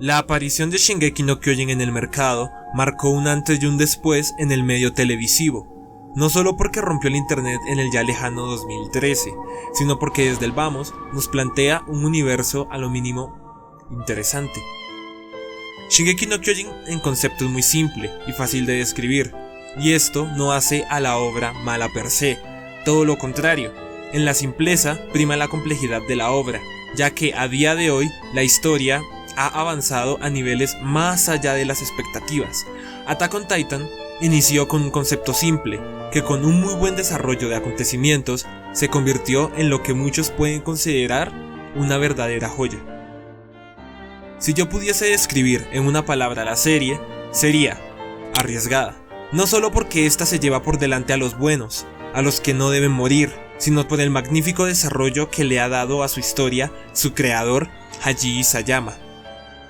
La aparición de Shingeki no Kyojin en el mercado marcó un antes y un después en el medio televisivo, no solo porque rompió el internet en el ya lejano 2013, sino porque desde el vamos nos plantea un universo a lo mínimo interesante. Shingeki no Kyojin en concepto es muy simple y fácil de describir, y esto no hace a la obra mala per se, todo lo contrario. En la simpleza prima la complejidad de la obra, ya que a día de hoy la historia ha avanzado a niveles más allá de las expectativas. Attack on Titan inició con un concepto simple, que con un muy buen desarrollo de acontecimientos se convirtió en lo que muchos pueden considerar una verdadera joya. Si yo pudiese describir en una palabra la serie, sería arriesgada. No solo porque esta se lleva por delante a los buenos, a los que no deben morir, sino por el magnífico desarrollo que le ha dado a su historia su creador, Haji Isayama.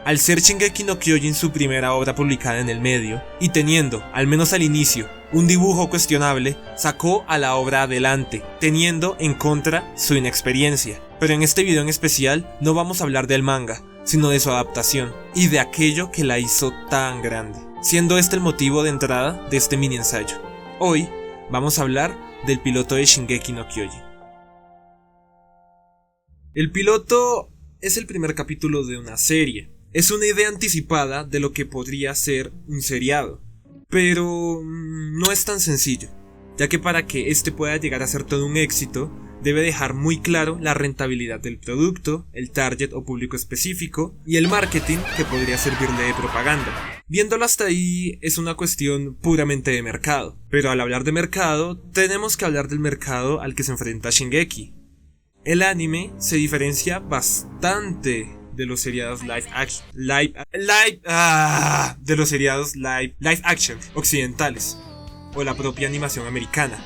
Al ser Shingeki no Kyojin su primera obra publicada en el medio, y teniendo, al menos al inicio, un dibujo cuestionable, sacó a la obra adelante, teniendo en contra su inexperiencia. Pero en este video en especial no vamos a hablar del manga, sino de su adaptación, y de aquello que la hizo tan grande, siendo este el motivo de entrada de este mini ensayo. Hoy vamos a hablar del piloto de Shingeki no Kyojin. El piloto es el primer capítulo de una serie. Es una idea anticipada de lo que podría ser un seriado, pero no es tan sencillo, ya que para que este pueda llegar a ser todo un éxito, debe dejar muy claro la rentabilidad del producto, el target o público específico y el marketing que podría servirle de propaganda. Viéndolo hasta ahí es una cuestión puramente de mercado, pero al hablar de mercado tenemos que hablar del mercado al que se enfrenta Shingeki. El anime se diferencia bastante de los seriados live action occidentales o la propia animación americana,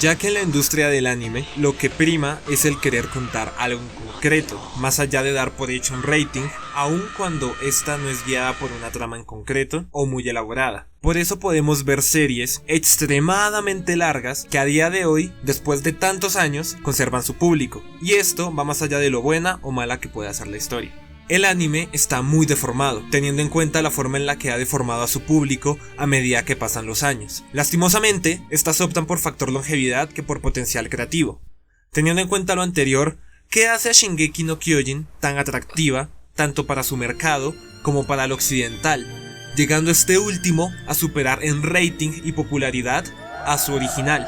ya que en la industria del anime lo que prima es el querer contar algo en concreto, más allá de dar por hecho un rating, aun cuando esta no es guiada por una trama en concreto o muy elaborada. Por eso podemos ver series extremadamente largas que a día de hoy, después de tantos años, conservan su público, y esto va más allá de lo buena o mala que pueda ser la historia. El anime está muy deformado, teniendo en cuenta la forma en la que ha deformado a su público a medida que pasan los años. Lastimosamente, estas optan por factor longevidad que por potencial creativo. Teniendo en cuenta lo anterior, ¿qué hace a Shingeki no Kyojin tan atractiva, tanto para su mercado como para el occidental, llegando este último a superar en rating y popularidad a su original?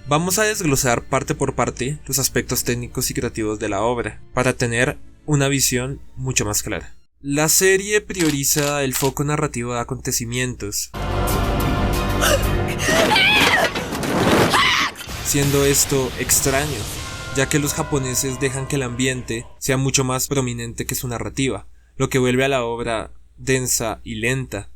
Vamos a desglosar parte por parte los aspectos técnicos y creativos de la obra, para tener una visión mucho más clara. La serie prioriza el foco narrativo de acontecimientos, siendo esto extraño, ya que los japoneses dejan que el ambiente sea mucho más prominente que su narrativa, lo que vuelve a la obra densa y lenta.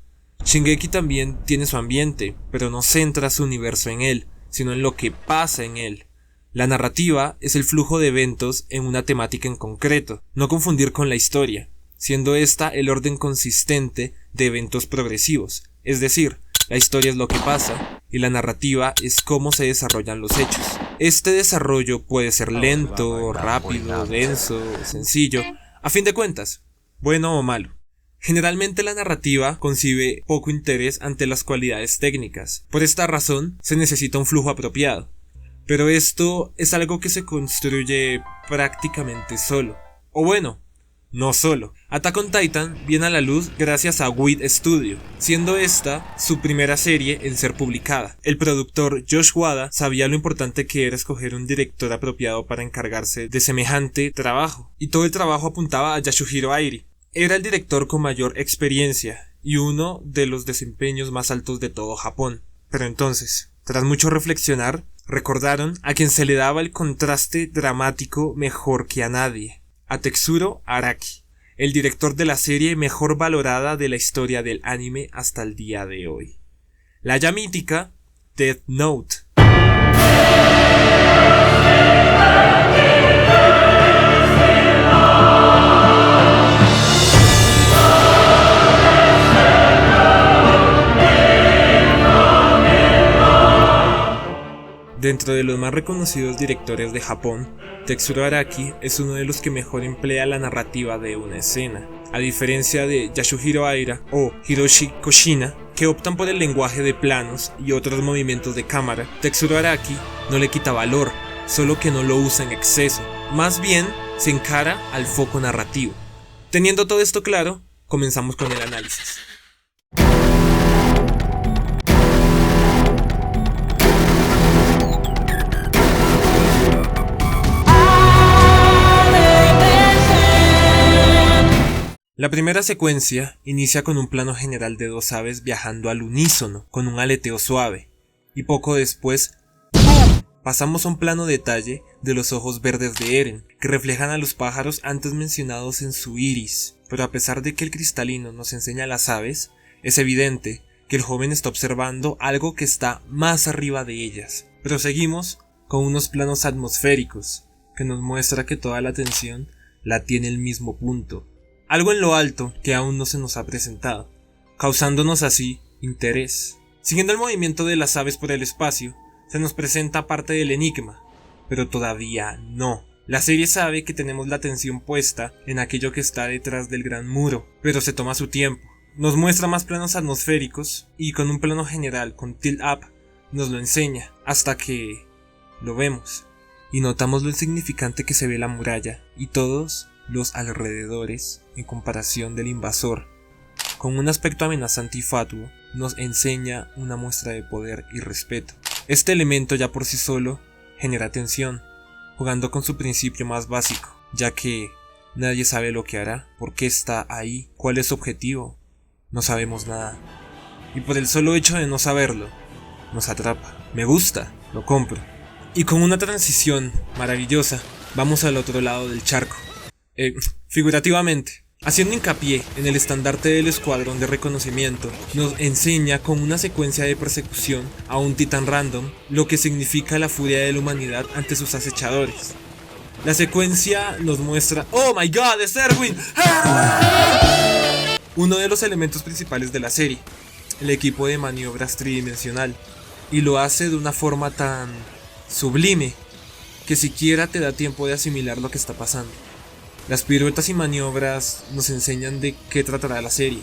Shingeki también tiene su ambiente, pero no centra su universo en él, sino en lo que pasa en él. La narrativa es el flujo de eventos en una temática en concreto, no confundir con la historia, siendo esta el orden consistente de eventos progresivos, es decir, la historia es lo que pasa y la narrativa es cómo se desarrollan los hechos. Este desarrollo puede ser lento, rápido, denso, sencillo, a fin de cuentas, bueno o malo. Generalmente la narrativa concibe poco interés ante las cualidades técnicas, por esta razón se necesita un flujo apropiado. Pero esto es algo que se construye prácticamente solo. O bueno, no solo. Attack on Titan viene a la luz gracias a Wit Studio, siendo esta su primera serie en ser publicada. El productor Josh Wada sabía lo importante que era escoger un director apropiado para encargarse de semejante trabajo, y todo el trabajo apuntaba a Yasuhiro Airi. Era el director con mayor experiencia y uno de los desempeños más altos de todo Japón. Pero entonces, tras mucho reflexionar, recordaron a quien se le daba el contraste dramático mejor que a nadie, a Tetsuro Araki, el director de la serie mejor valorada de la historia del anime hasta el día de hoy, la ya mítica Death Note. Dentro de los más reconocidos directores de Japón, Tetsuro Araki es uno de los que mejor emplea la narrativa de una escena. A diferencia de Yasuhiro Aira o Hiroshi Koshina, que optan por el lenguaje de planos y otros movimientos de cámara, Tetsuro Araki no le quita valor, solo que no lo usa en exceso. Más bien, se encara al foco narrativo. Teniendo todo esto claro, comenzamos con el análisis. La primera secuencia inicia con un plano general de dos aves viajando al unísono, con un aleteo suave, y poco después, ¡pum!, pasamos a un plano detalle de los ojos verdes de Eren, que reflejan a los pájaros antes mencionados en su iris. Pero a pesar de que el cristalino nos enseña a las aves, es evidente que el joven está observando algo que está más arriba de ellas. Proseguimos con unos planos atmosféricos, que nos muestra que toda la atención la tiene el mismo punto, algo en lo alto que aún no se nos ha presentado, causándonos así interés. Siguiendo el movimiento de las aves por el espacio, se nos presenta parte del enigma, pero todavía no. La serie sabe que tenemos la atención puesta en aquello que está detrás del gran muro, pero se toma su tiempo. Nos muestra más planos atmosféricos y con un plano general con tilt up nos lo enseña, hasta que lo vemos y notamos lo insignificante que se ve la muralla y todos los alrededores en comparación del invasor. Con un aspecto amenazante y fatuo, nos enseña una muestra de poder y respeto. Este elemento ya por sí solo genera tensión, jugando con su principio más básico, ya que nadie sabe lo que hará, por qué está ahí, cuál es su objetivo, no sabemos nada. Y por el solo hecho de no saberlo, nos atrapa. Me gusta, lo compro. Y con una transición maravillosa, vamos al otro lado del charco. Figurativamente, haciendo hincapié en el estandarte del escuadrón de reconocimiento, nos enseña con una secuencia de persecución a un titán random lo que significa la furia de la humanidad ante sus acechadores. La secuencia nos muestra ¡oh my god, es Erwin! ¡Ah! Uno de los elementos principales de la serie, el equipo de maniobras tridimensional, y lo hace de una forma tan sublime que siquiera te da tiempo de asimilar lo que está pasando. Las piruetas y maniobras nos enseñan de qué tratará la serie.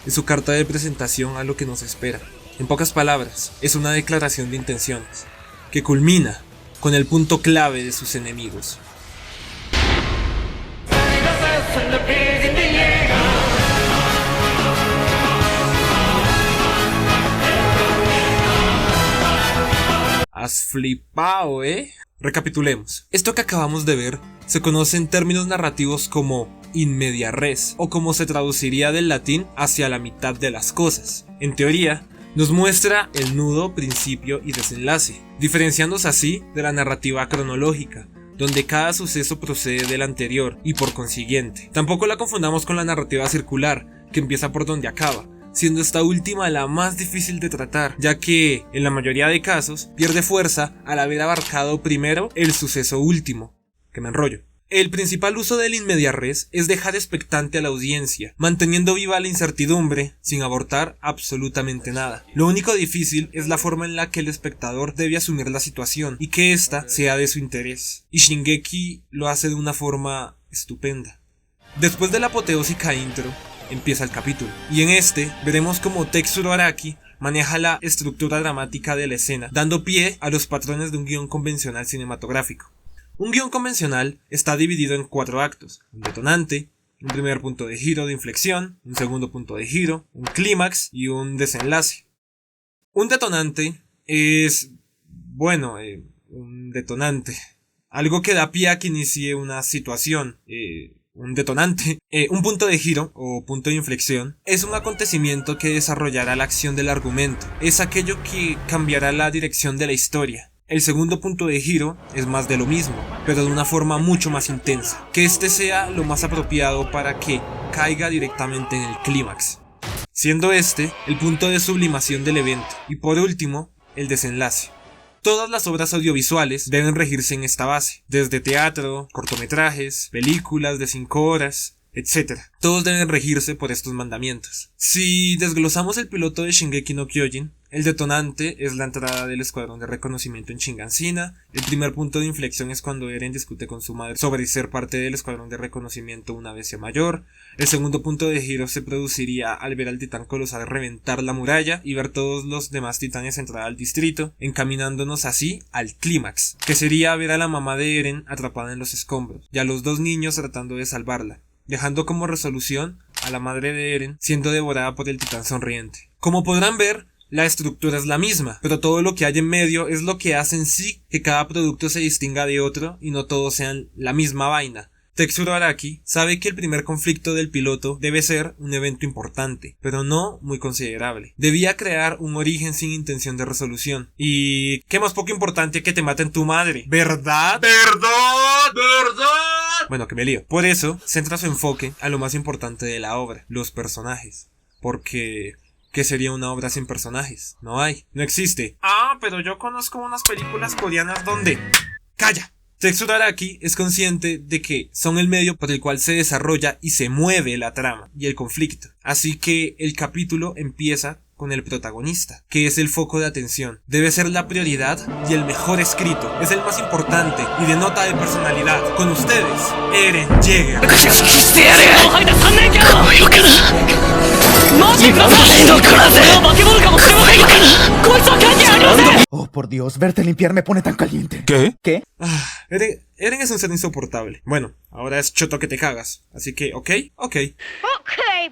Es su carta de presentación a lo que nos espera. En pocas palabras, es una declaración de intenciones, que culmina con el punto clave de sus enemigos. Has flipado, ¿eh? Recapitulemos. Esto que acabamos de ver se conoce en términos narrativos como in media res, o como se traduciría del latín hacia la mitad de las cosas. En teoría, nos muestra el nudo, principio y desenlace, diferenciándose así de la narrativa cronológica, donde cada suceso procede del anterior y por consiguiente. Tampoco la confundamos con la narrativa circular, que empieza por donde acaba, siendo esta última la más difícil de tratar, ya que, en la mayoría de casos, pierde fuerza al haber abarcado primero el suceso último. Que me enrollo. El principal uso del in media res es dejar expectante a la audiencia, manteniendo viva la incertidumbre, sin abortar absolutamente nada. Lo único difícil es la forma en la que el espectador debe asumir la situación, y que ésta sea de su interés. Y Shingeki lo hace de una forma estupenda. Después de la apoteósica intro, empieza el capítulo, y en este veremos cómo Tetsuro Araki maneja la estructura dramática de la escena, dando pie a los patrones de un guión convencional cinematográfico. Un guión convencional está dividido en 4 actos: un detonante, un primer punto de giro de inflexión, un segundo punto de giro, un clímax y un desenlace. Un detonante es, un detonante, algo que da pie a que inicie una situación. Un detonante, un punto de giro o punto de inflexión, es un acontecimiento que desarrollará la acción del argumento, es aquello que cambiará la dirección de la historia. El segundo punto de giro es más de lo mismo, pero de una forma mucho más intensa, que este sea lo más apropiado para que caiga directamente en el clímax, siendo este el punto de sublimación del evento, y por último, el desenlace. Todas las obras audiovisuales deben regirse en esta base, desde teatro, cortometrajes, películas de 5 horas, etc. Todos deben regirse por estos mandamientos. Si desglosamos el piloto de Shingeki no Kyojin, El detonante es la entrada del escuadrón de reconocimiento en Shingansina. El primer punto de inflexión es cuando Eren discute con su madre sobre ser parte del escuadrón de reconocimiento una vez sea mayor. El segundo punto de giro se produciría al ver al titán colosal reventar la muralla y ver todos los demás titanes entrar al distrito, encaminándonos así al clímax, que sería ver a la mamá de Eren atrapada en los escombros y a los dos niños tratando de salvarla, dejando como resolución a la madre de Eren siendo devorada por el titán sonriente. Como podrán ver, la estructura es la misma, pero todo lo que hay en medio es lo que hace en sí que cada producto se distinga de otro y no todos sean la misma vaina. Tetsuro Araki sabe que el primer conflicto del piloto debe ser un evento importante, pero no muy considerable. Debía crear un origen sin intención de resolución. Y qué más poco importante que te maten tu madre, ¿verdad? ¿Verdad? ¿Verdad? Bueno, que me lío. Por eso, centra su enfoque a lo más importante de la obra, los personajes. Porque ¿qué sería una obra sin personajes? No hay, no existe. Ah, pero yo conozco unas películas coreanas donde... ¡Calla! Tetsuro Araki es consciente de que son el medio por el cual se desarrolla y se mueve la trama y el conflicto. Así que el capítulo empieza con el protagonista, que es el foco de atención. Debe ser la prioridad y el mejor escrito. Es el más importante y de nota de personalidad. Con ustedes, Eren Yeager. Oh, por Dios, verte limpiar me pone tan caliente. ¿Qué? Eren es un ser insoportable. Bueno, ahora es choto que te cagas. Así que, ¿ok? Ok,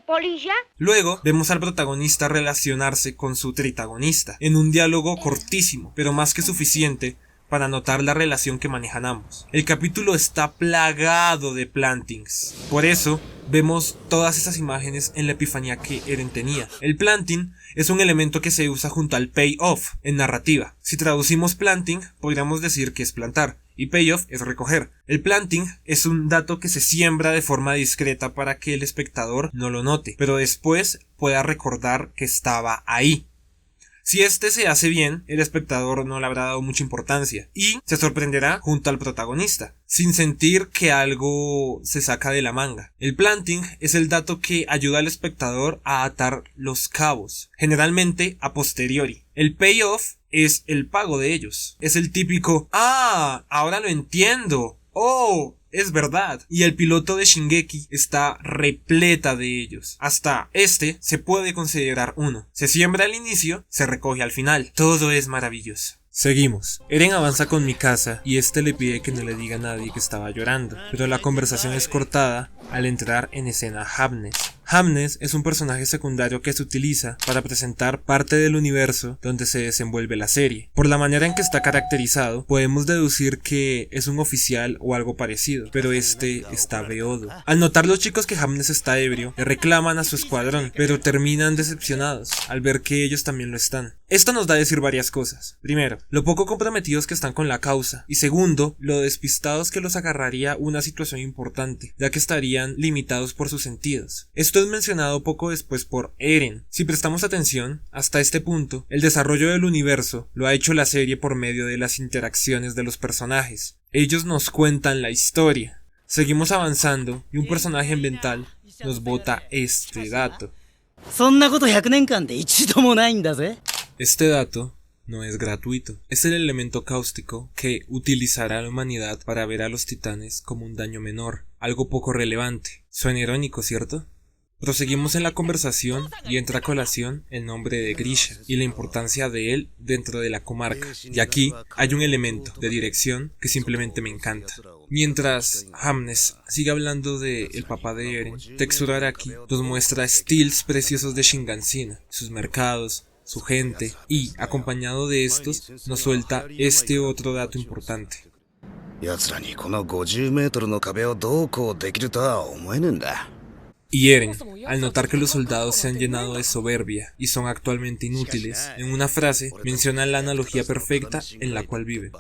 polilla. Luego vemos al protagonista relacionarse con su tritagonista en un diálogo cortísimo, pero más que suficiente para notar la relación que manejan ambos. El capítulo está plagado de plantings. Por eso vemos todas esas imágenes en la epifanía que Eren tenía. El planting es un elemento que se usa junto al payoff en narrativa. Si traducimos planting, podríamos decir que es plantar, y payoff es recoger. El planting es un dato que se siembra de forma discreta para que el espectador no lo note, pero después pueda recordar que estaba ahí. Si este se hace bien, el espectador no le habrá dado mucha importancia y se sorprenderá junto al protagonista, sin sentir que algo se saca de la manga. El planting es el dato que ayuda al espectador a atar los cabos, generalmente a posteriori. El payoff es el pago de ellos. Es el típico, ahora lo entiendo. Oh, es verdad. Y el piloto de Shingeki está repleta de ellos. Hasta este se puede considerar uno. Se siembra al inicio, se recoge al final. Todo es maravilloso. Seguimos. Eren avanza con Mikasa y este le pide que no le diga a nadie que estaba llorando, pero la conversación es cortada al entrar en escena Hamnes. Hamnes es un personaje secundario que se utiliza para presentar parte del universo donde se desenvuelve la serie. Por la manera en que está caracterizado, podemos deducir que es un oficial o algo parecido, pero este está beodo. Al notar los chicos que Hamnes está ebrio, le reclaman a su escuadrón, pero terminan decepcionados al ver que ellos también lo están. Esto nos da a decir varias cosas. Primero, lo poco comprometidos que están con la causa, y segundo, lo despistados que los agarraría una situación importante, ya que estarían limitados por sus sentidos. Esto es mencionado poco después por Eren. Si prestamos atención, hasta este punto, el desarrollo del universo lo ha hecho la serie por medio de las interacciones de los personajes. Ellos nos cuentan la historia. Seguimos avanzando y un personaje ambiental nos bota este dato. Este dato no es gratuito. Es el elemento cáustico que utilizará la humanidad para ver a los titanes como un daño menor, algo poco relevante. Suena irónico, ¿cierto? Proseguimos en la conversación y entra a colación el nombre de Grisha y la importancia de él dentro de la comarca. Y aquí hay un elemento de dirección que simplemente me encanta. Mientras Hamnes sigue hablando de el papá de Eren, Tetsuro Araki nos muestra steals preciosos de Shingansina, sus mercados, su gente, y acompañado de estos nos suelta este otro dato importante. Y Eren, al notar que los soldados se han llenado de soberbia y son actualmente inútiles, en una frase menciona la analogía perfecta en la cual vive.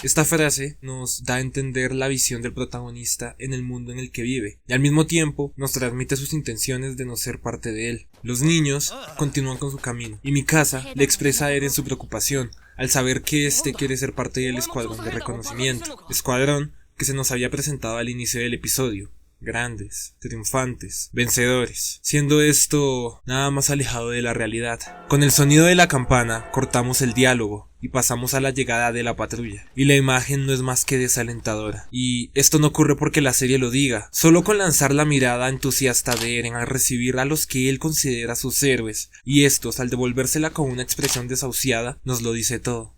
Esta frase nos da a entender la visión del protagonista en el mundo en el que vive, y al mismo tiempo nos transmite sus intenciones de no ser parte de él. Los niños continúan con su camino, y Mikasa le expresa a Eren su preocupación al saber que este quiere ser parte del escuadrón de reconocimiento, escuadrón que se nos había presentado al inicio del episodio. grandes, triunfantes, vencedores, siendo esto nada más alejado de la realidad. Con el sonido de la campana cortamos el diálogo y pasamos a la llegada de la patrulla, y la imagen no es más que desalentadora. Y esto no ocurre porque la serie lo diga, solo con lanzar la mirada entusiasta de Eren al recibir a los que él considera sus héroes, y estos al devolvérsela con una expresión desahuciada, nos lo dice todo.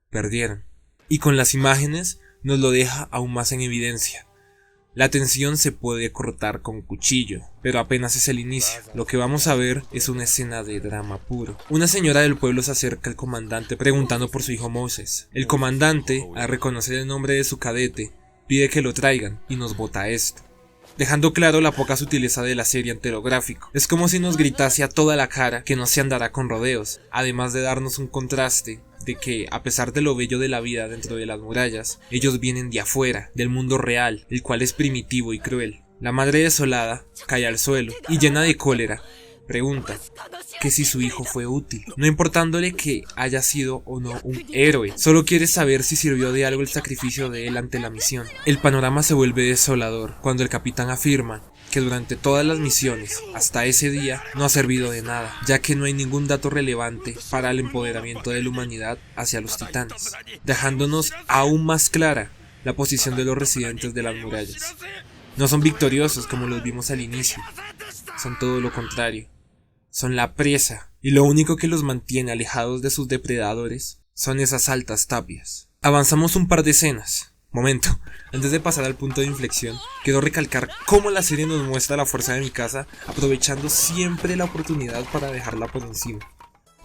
Perdieron. Y con las imágenes nos lo deja aún más en evidencia. La tensión se puede cortar con cuchillo, pero apenas es el inicio. Lo que vamos a ver es una escena de drama puro. Una señora del pueblo se acerca al comandante preguntando por su hijo Moses. El comandante, al reconocer el nombre de su cadete, pide que lo traigan y nos bota esto, dejando claro la poca sutileza de la serie ante lo gráfico. Es como si nos gritase a toda la cara que no se andará con rodeos, además de darnos un contraste de que, a pesar de lo bello de la vida dentro de las murallas, ellos vienen de afuera, del mundo real, el cual es primitivo y cruel. La madre desolada cae al suelo y, llena de cólera, pregunta que si su hijo fue útil, no importándole que haya sido o no un héroe, solo quiere saber si sirvió de algo el sacrificio de él ante la misión. El panorama se vuelve desolador cuando el capitán afirma que durante todas las misiones, hasta ese día, no ha servido de nada, ya que no hay ningún dato relevante para el empoderamiento de la humanidad hacia los titanes, dejándonos aún más clara la posición de los residentes de las murallas. No son victoriosos como los vimos al inicio, son todo lo contrario, son la presa, y lo único que los mantiene alejados de sus depredadores son esas altas tapias. Avanzamos un par de escenas. Momento, antes de pasar al punto de inflexión, quiero recalcar cómo la serie nos muestra la fuerza de Mikasa, aprovechando siempre la oportunidad para dejarla por encima.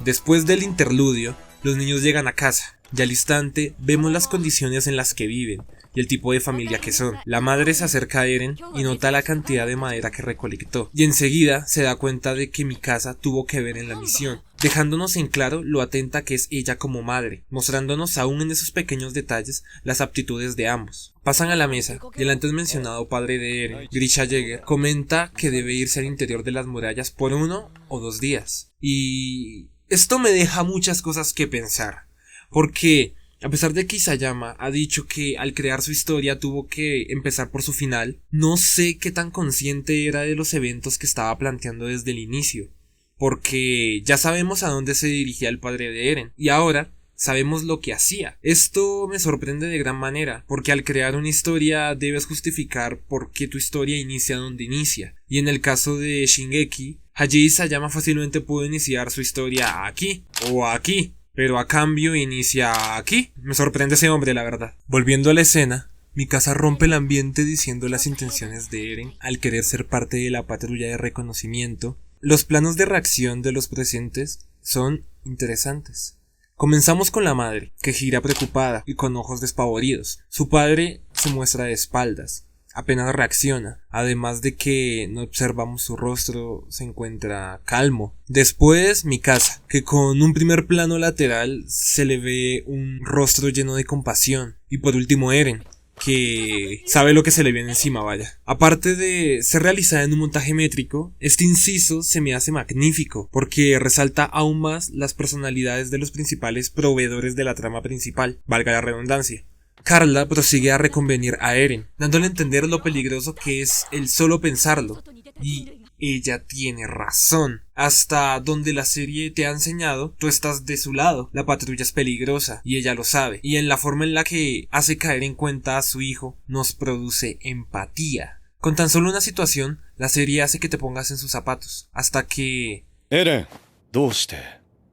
Después del interludio, los niños llegan a casa, y al instante vemos las condiciones en las que viven, y el tipo de familia que son. La madre se acerca a Eren y nota la cantidad de madera que recolectó, y enseguida se da cuenta de que Mikasa tuvo que ver en la misión, dejándonos en claro lo atenta que es ella como madre, mostrándonos aún en esos pequeños detalles las aptitudes de ambos. Pasan a la mesa, y el antes mencionado padre de Eren, Grisha Jäger, comenta que debe irse al interior de las murallas por 1 o 2 días. Y esto me deja muchas cosas que pensar, porque a pesar de que Isayama ha dicho que al crear su historia tuvo que empezar por su final, no sé qué tan consciente era de los eventos que estaba planteando desde el inicio, porque ya sabemos a dónde se dirigía el padre de Eren, y ahora sabemos lo que hacía. Esto me sorprende de gran manera, porque al crear una historia debes justificar por qué tu historia inicia donde inicia, y en el caso de Shingeki, Haji Isayama fácilmente pudo iniciar su historia aquí o aquí, pero a cambio inicia aquí. Me sorprende ese hombre, la verdad. Volviendo a la escena, Mikasa rompe el ambiente diciendo las intenciones de Eren al querer ser parte de la patrulla de reconocimiento. Los planos de reacción de los presentes son interesantes. Comenzamos con la madre, que gira preocupada y con ojos despavoridos. Su padre se muestra de espaldas, apenas reacciona, además de que no observamos su rostro, se encuentra calmo. Después Mikasa, que con un primer plano lateral se le ve un rostro lleno de compasión. Y por último Eren, que sabe lo que se le viene encima, vaya. Aparte de ser realizada en un montaje métrico, este inciso se me hace magnífico, porque resalta aún más las personalidades de los principales proveedores de la trama principal, valga la redundancia. Carla prosigue a reconvenir a Eren, dándole a entender lo peligroso que es el solo pensarlo, y ella tiene razón. Hasta donde la serie te ha enseñado, tú estás de su lado, la patrulla es peligrosa, y ella lo sabe, y en la forma en la que hace caer en cuenta a su hijo, nos produce empatía. Con tan solo una situación, la serie hace que te pongas en sus zapatos, hasta que... Eren, ¿どうして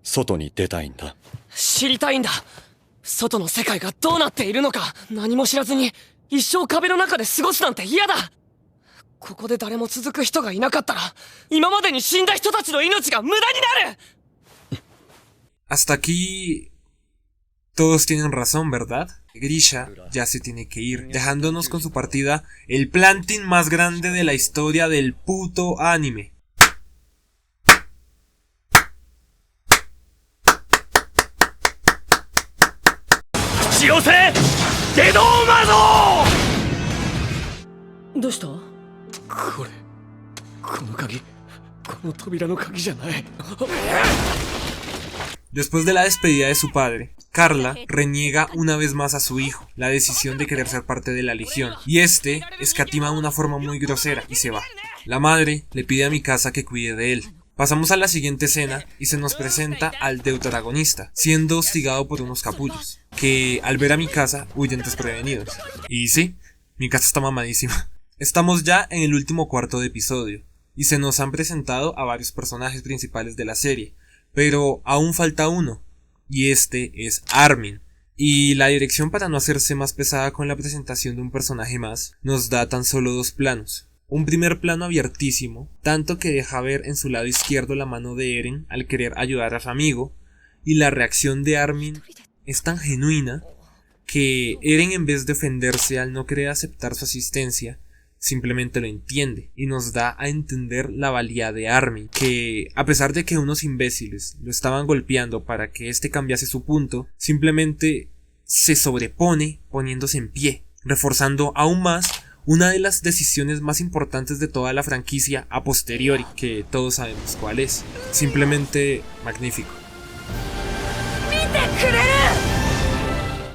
外に出たいんだ？知りたいんだ。外の世界がどうなっているのか何も知らずに一生壁の中で過ごすなんて嫌だ。ここで誰も続く人がいなかったら今までに死んだ人たちの命が無駄になる。 Hasta aquí todos tienen razón, ¿verdad? Grisha ya se tiene que ir, dejándonos con su partida el planting más grande de la historia del puto anime. ¿Dónde está? これこの鍵この扉の鍵じゃない。 Después de la despedida de su padre, Carla reniega una vez más a su hijo la decisión de querer ser parte de la Legión, y este escatima de una forma muy grosera y se va. La madre le pide a Mikasa que cuide de él. Pasamos a la siguiente escena y se nos presenta al deuteragonista, siendo hostigado por unos capullos, que al ver a Mikasa huyen desprevenidos. Y sí, Mikasa está mamadísima. Estamos ya en el último cuarto de episodio, y se nos han presentado a varios personajes principales de la serie, pero aún falta uno, y este es Armin. Y la dirección, para no hacerse más pesada con la presentación de un personaje más, nos da tan solo 2 planos. Un primer plano abiertísimo, tanto que deja ver en su lado izquierdo la mano de Eren al querer ayudar a su amigo, y la reacción de Armin es tan genuina que Eren, en vez de ofenderse al no querer aceptar su asistencia, simplemente lo entiende y nos da a entender la valía de Armin, que a pesar de que unos imbéciles lo estaban golpeando para que éste cambiase su punto, simplemente se sobrepone poniéndose en pie, reforzando aún más una de las decisiones más importantes de toda la franquicia a posteriori, que todos sabemos cuál es. Simplemente magnífico.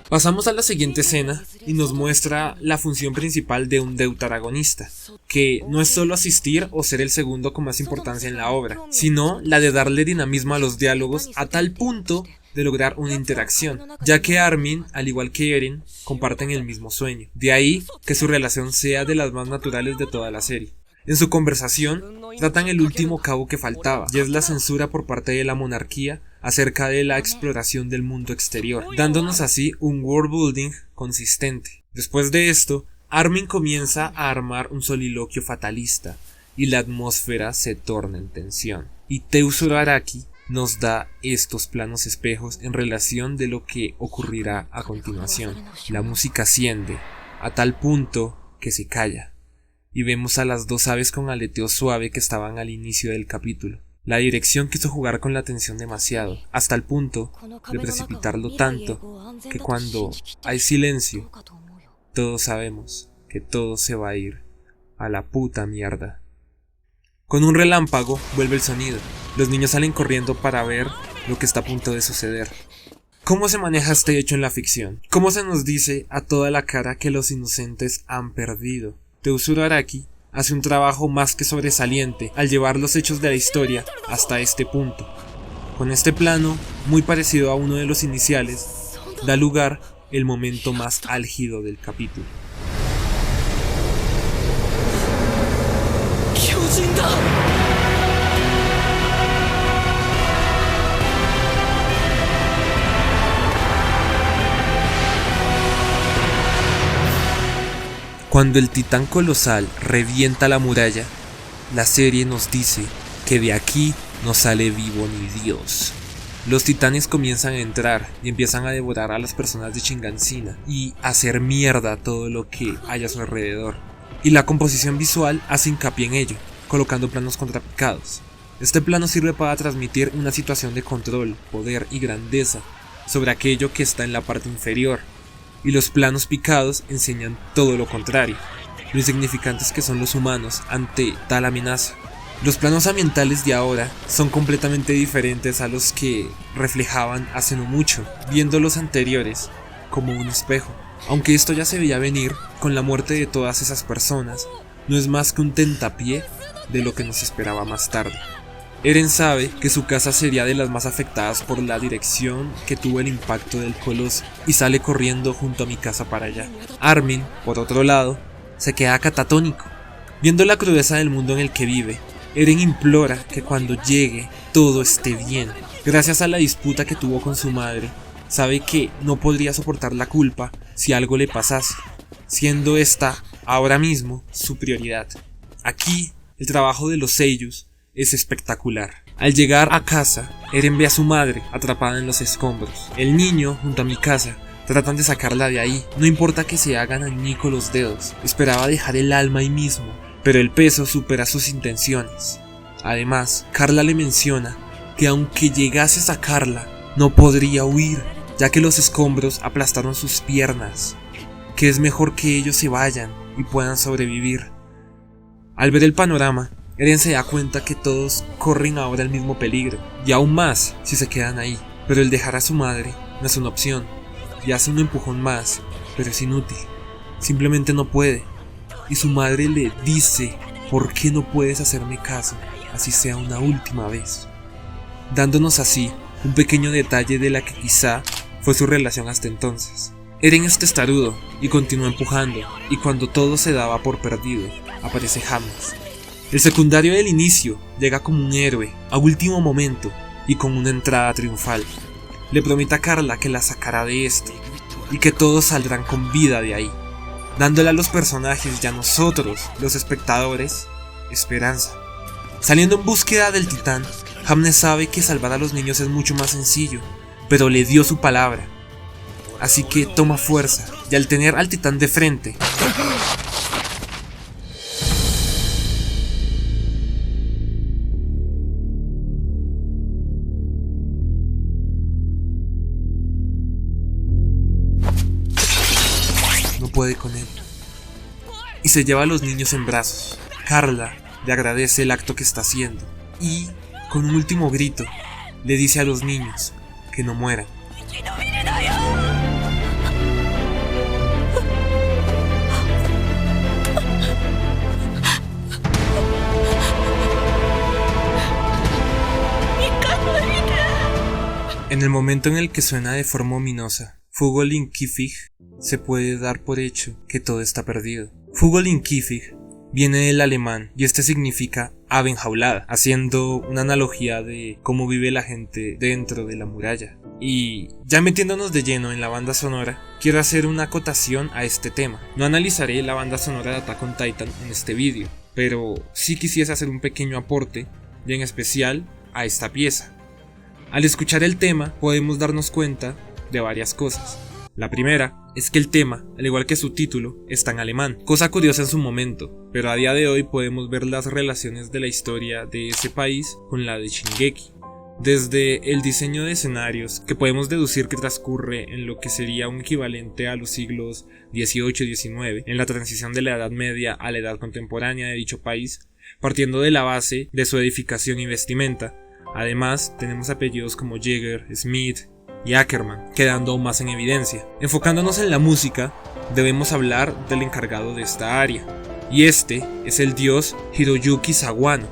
Pasamos a la siguiente escena y nos muestra la función principal de un deuteragonista, que no es solo asistir o ser el segundo con más importancia en la obra, sino la de darle dinamismo a los diálogos a tal punto de lograr una interacción, ya que Armin, al igual que Eren, comparten el mismo sueño. De ahí que su relación sea de las más naturales de toda la serie. En su conversación tratan el último cabo que faltaba, y es la censura por parte de la monarquía acerca de la exploración del mundo exterior, dándonos así un world building consistente. Después de esto, Armin comienza a armar un soliloquio fatalista, y la atmósfera se torna en tensión. Y Teusaur Araki nos da estos planos espejos en relación de lo que ocurrirá a continuación. La música asciende a tal punto que se calla, y vemos a las 2 aves con aleteo suave que estaban al inicio del capítulo. La dirección quiso jugar con la tensión demasiado, hasta el punto de precipitarlo tanto que cuando hay silencio, todos sabemos que todo se va a ir a la puta mierda. Con un relámpago vuelve el sonido. Los niños salen corriendo para ver lo que está a punto de suceder. ¿Cómo se maneja este hecho en la ficción? ¿Cómo se nos dice a toda la cara que los inocentes han perdido? Teusaur Araki hace un trabajo más que sobresaliente al llevar los hechos de la historia hasta este punto. Con este plano, muy parecido a uno de los iniciales, da lugar el momento más álgido del capítulo. Cuando el titán colosal revienta la muralla, la serie nos dice que de aquí no sale vivo ni Dios. Los titanes comienzan a entrar y empiezan a devorar a las personas de Shingansina y a hacer mierda todo lo que hay a su alrededor. Y la composición visual hace hincapié en ello, colocando planos contrapicados. Este plano sirve para transmitir una situación de control, poder y grandeza sobre aquello que está en la parte inferior. Y los planos picados enseñan todo lo contrario, lo insignificantes que son los humanos ante tal amenaza. Los planos ambientales de ahora son completamente diferentes a los que reflejaban hace no mucho, viendo los anteriores como un espejo. Aunque esto ya se veía venir, con la muerte de todas esas personas, no es más que un tentapié de lo que nos esperaba más tarde. Eren sabe que su casa sería de las más afectadas por la dirección que tuvo el impacto del coloso y sale corriendo junto a Mikasa para allá. Armin, por otro lado, se queda catatónico. Viendo la crudeza del mundo en el que vive, Eren implora que cuando llegue todo esté bien. Gracias a la disputa que tuvo con su madre, sabe que no podría soportar la culpa si algo le pasase, siendo esta ahora mismo su prioridad. Aquí, el trabajo de los seiyus es espectacular. Al llegar a casa, Eren ve a su madre atrapada en los escombros. El niño, junto a Mikasa, tratan de sacarla de ahí. No importa que se hagan añicos los dedos, esperaba dejar el alma ahí mismo, pero el peso supera sus intenciones. Además, Carla le menciona que aunque llegase a sacarla, no podría huir, ya que los escombros aplastaron sus piernas, que es mejor que ellos se vayan y puedan sobrevivir. Al ver el panorama, Eren se da cuenta que todos corren ahora el mismo peligro, y aún más si se quedan ahí, pero el dejar a su madre no es una opción, y hace un empujón más, pero es inútil, simplemente no puede, y su madre le dice: ¿por qué no puedes hacerme caso, así sea una última vez? Dándonos así un pequeño detalle de la que quizá fue su relación hasta entonces. Eren es testarudo y continúa empujando, y cuando todo se daba por perdido, aparece Hamnes. El secundario del inicio llega como un héroe a último momento y con una entrada triunfal. Le promete a Carla que la sacará de esto y que todos saldrán con vida de ahí, dándole a los personajes y a nosotros, los espectadores, esperanza. Saliendo en búsqueda del titán, Hamnes sabe que salvar a los niños es mucho más sencillo, pero le dio su palabra. Así que toma fuerza, y al tener al titán de frente, no puede con él, y se lleva a los niños en brazos. Carla le agradece el acto que está haciendo, y, con un último grito, le dice a los niños que no mueran. En el momento en el que suena de forma ominosa Fugolin Kifig, se puede dar por hecho que todo está perdido. Fugolin Kifig viene del alemán y este significa ave enjaulada, haciendo una analogía de cómo vive la gente dentro de la muralla. Y ya metiéndonos de lleno en la banda sonora, quiero hacer una acotación a este tema. No analizaré la banda sonora de Attack on Titan en este vídeo, pero sí quisiese hacer un pequeño aporte, y en especial a esta pieza. Al escuchar el tema podemos darnos cuenta de varias cosas. La primera es que el tema, al igual que su título, está en alemán, cosa curiosa en su momento, pero a día de hoy podemos ver las relaciones de la historia de ese país con la de Shingeki. Desde el diseño de escenarios, que podemos deducir que transcurre en lo que sería un equivalente a los siglos XVIII y XIX, en la transición de la Edad Media a la Edad Contemporánea de dicho país, partiendo de la base de su edificación y vestimenta. Además, tenemos apellidos como Jäger, Smith y Ackerman, quedando aún más en evidencia. Enfocándonos en la música, debemos hablar del encargado de esta área, y este es el dios Hiroyuki Sawano.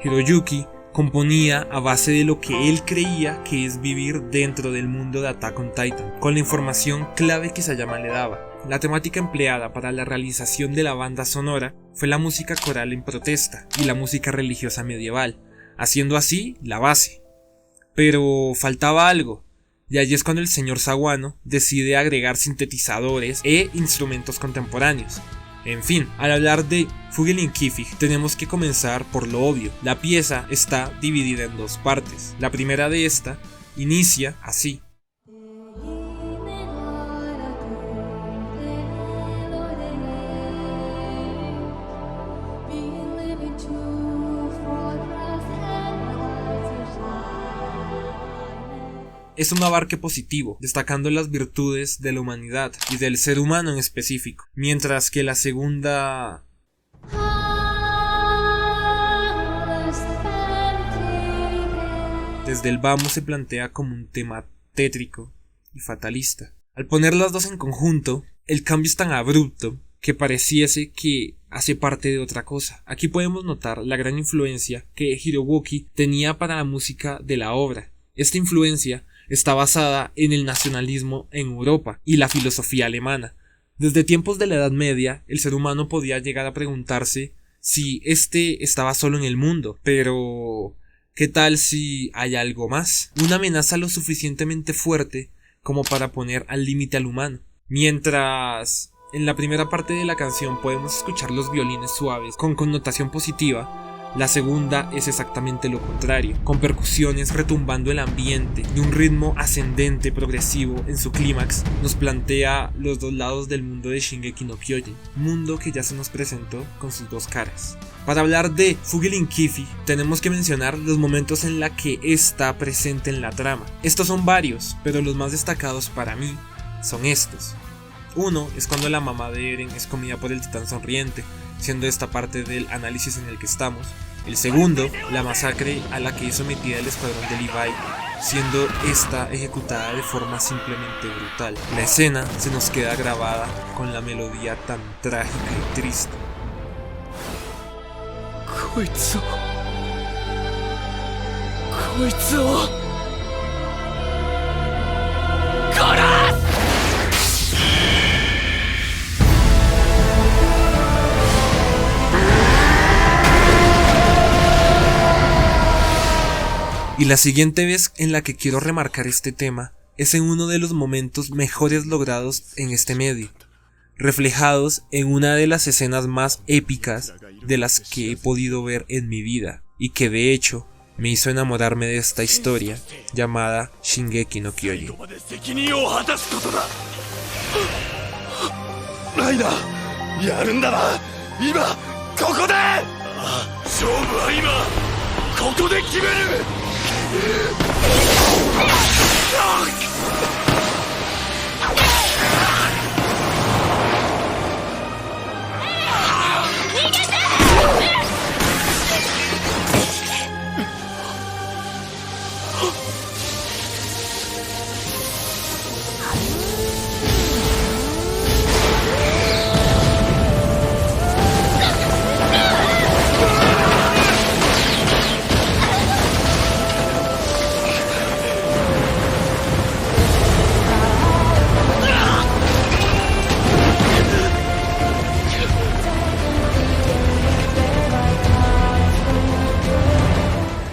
Hiroyuki componía a base de lo que él creía que es vivir dentro del mundo de Attack on Titan, con la información clave que Sayama le daba. La temática empleada para la realización de la banda sonora fue la música coral en protesta y la música religiosa medieval, haciendo así la base. Pero faltaba algo, y allí es cuando el señor Sawano decide agregar sintetizadores e instrumentos contemporáneos. En fin, al hablar de Fugolin Kifig tenemos que comenzar por lo obvio. La pieza está dividida en dos partes. La primera de esta inicia así. Es un abarque positivo, destacando las virtudes de la humanidad y del ser humano en específico, mientras que la segunda desde el vamos se plantea como un tema tétrico y fatalista. Al poner las dos en conjunto, el cambio es tan abrupto que pareciese que hace parte de otra cosa. Aquí podemos notar la gran influencia que Hiroyuki tenía para la música de la obra. Esta influencia está basada en el nacionalismo en Europa y la filosofía alemana. Desde tiempos de la Edad Media, el ser humano podía llegar a preguntarse si este estaba solo en el mundo, pero ¿qué tal si hay algo más? Una amenaza lo suficientemente fuerte como para poner al límite al humano. Mientras en la primera parte de la canción podemos escuchar los violines suaves con connotación positiva, la segunda es exactamente lo contrario, con percusiones retumbando el ambiente y un ritmo ascendente progresivo en su clímax nos plantea los dos lados del mundo de Shingeki no Kyojin, mundo que ya se nos presentó con sus dos caras. Para hablar de Fugolin Kifig tenemos que mencionar los momentos en la que está presente en la trama. Estos son varios, pero los más destacados para mí son estos. Uno es cuando la mamá de Eren es comida por el titán sonriente, siendo esta parte del análisis en el que estamos. El segundo, la masacre a la que es sometida el escuadrón de Levi siendo esta ejecutada de forma simplemente brutal. La escena se nos queda grabada con la melodía tan trágica y triste. こいつを殺す。 Y la siguiente vez en la que quiero remarcar este tema es en uno de los momentos mejores logrados en este medio, reflejados en una de las escenas más épicas de las que he podido ver en mi vida, y que de hecho me hizo enamorarme de esta historia llamada Shingeki no Kyojin. ライダー、やるんだな。今ここで。勝負は今ここで決める。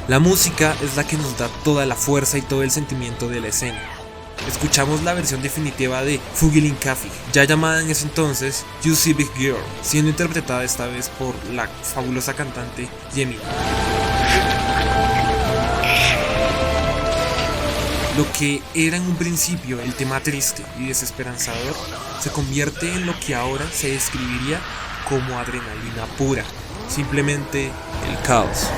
La música es la que nos da toda la fuerza y todo el sentimiento de la escena. Escuchamos la versión definitiva de Fugilin Kafik, ya llamada en ese entonces Juicy Big Girl, siendo interpretada esta vez por la fabulosa cantante Yemi. Lo que era en un principio el tema triste y desesperanzador se convierte en lo que ahora se describiría como adrenalina pura, simplemente el caos.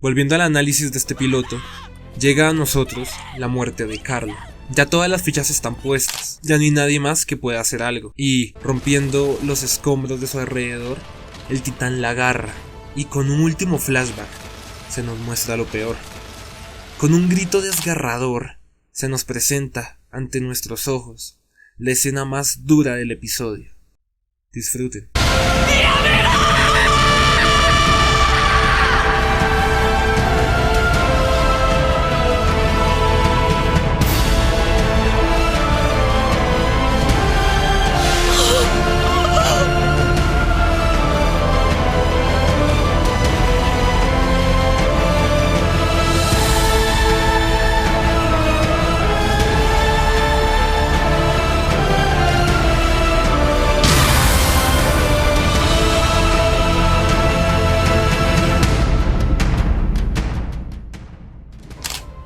Volviendo al análisis de este piloto, llega a nosotros la muerte de Carlo. Ya todas las fichas están puestas, ya no hay nadie más que pueda hacer algo, y rompiendo los escombros de su alrededor, el titán la agarra, y con un último flashback se nos muestra lo peor. Con un grito desgarrador se nos presenta ante nuestros ojos la escena más dura del episodio. Disfruten.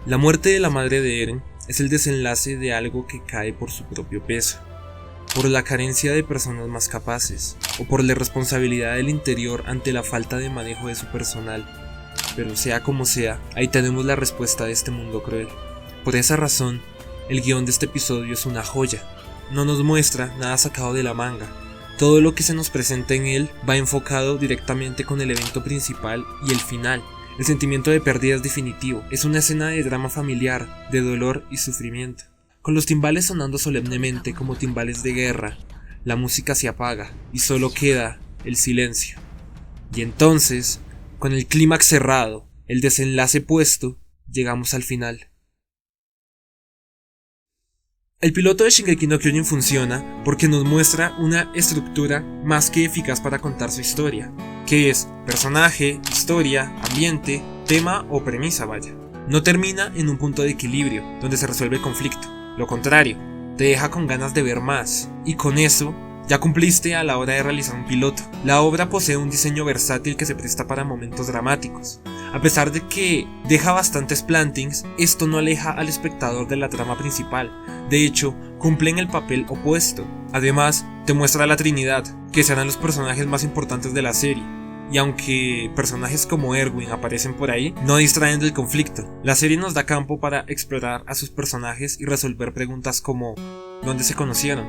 La muerte de la madre de Eren es el desenlace de algo que cae por su propio peso, por la carencia de personas más capaces, o por la irresponsabilidad del interior ante la falta de manejo de su personal. Pero sea como sea, ahí tenemos la respuesta de este mundo cruel. Por esa razón, el guión de este episodio es una joya. No nos muestra nada sacado de la manga. Todo lo que se nos presenta en él va enfocado directamente con el evento principal y el final. El sentimiento de pérdida es definitivo, es una escena de drama familiar, de dolor y sufrimiento. Con los timbales sonando solemnemente como timbales de guerra, la música se apaga y solo queda el silencio. Y entonces, con el clímax cerrado, el desenlace puesto, llegamos al final. El piloto de Shingeki no Kyojin funciona porque nos muestra una estructura más que eficaz para contar su historia, que es personaje, historia, ambiente, tema o premisa, vaya. No termina en un punto de equilibrio donde se resuelve el conflicto, lo contrario, te deja con ganas de ver más, y con eso ya cumpliste a la hora de realizar un piloto. La obra posee un diseño versátil que se presta para momentos dramáticos. A pesar de que deja bastantes plantings, esto no aleja al espectador de la trama principal. De hecho, cumplen el papel opuesto. Además, te muestra a la Trinidad, que serán los personajes más importantes de la serie. y aunque personajes como Erwin aparecen por ahí, no distraen del conflicto. La serie nos da campo para explorar a sus personajes y resolver preguntas como ¿dónde se conocieron?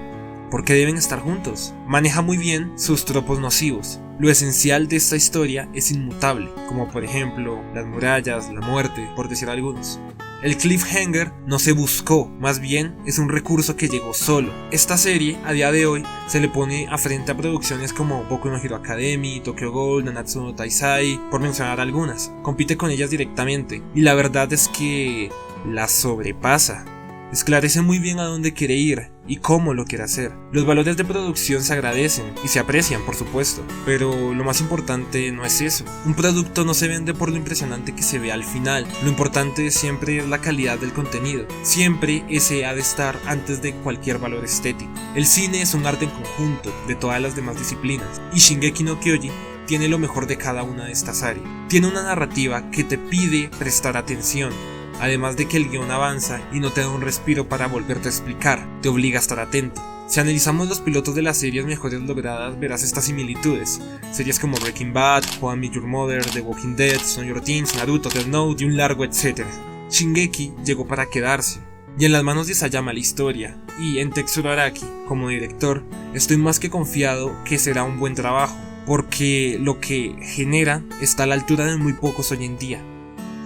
¿Por qué deben estar juntos? Maneja muy bien sus tropos nocivos. Lo esencial de esta historia es inmutable, como por ejemplo las murallas, la muerte, por decir algunos. El cliffhanger no se buscó, más bien es un recurso que llegó solo. Esta serie, a día de hoy, se le pone a frente a producciones como Boku no Hero Academy, Tokyo Ghoul, Nanatsu no Taizai, por mencionar algunas. Compite con ellas directamente, y la verdad es que las sobrepasa. Esclarece muy bien a dónde quiere ir y cómo lo quiere hacer. Los valores de producción se agradecen y se aprecian, por supuesto, pero lo más importante no es eso. Un producto no se vende por lo impresionante que se ve al final. Lo importante siempre es la calidad del contenido. Siempre ese ha de estar antes de cualquier valor estético. El cine es un arte en conjunto de todas las demás disciplinas, y Shingeki no Kyojin tiene lo mejor de cada una de estas áreas. Tiene una narrativa que te pide prestar atención, además de que el guión avanza y no te da un respiro para volverte a explicar, te obliga a estar atento. Si analizamos los pilotos de las series mejores logradas, verás estas similitudes. Series como Breaking Bad, How I Met Your Mother, The Walking Dead, Stranger Things, Naruto, Death Note y un largo etcétera. Shingeki llegó para quedarse, y en las manos de Isayama la historia, y en Tetsuro Araki como director, estoy más que confiado que será un buen trabajo, porque lo que genera está a la altura de muy pocos hoy en día.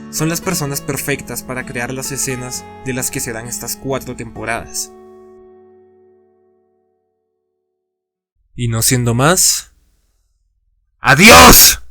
Son las personas perfectas para crear las escenas de las que serán estas 4 temporadas. Y no siendo más, ¡adiós!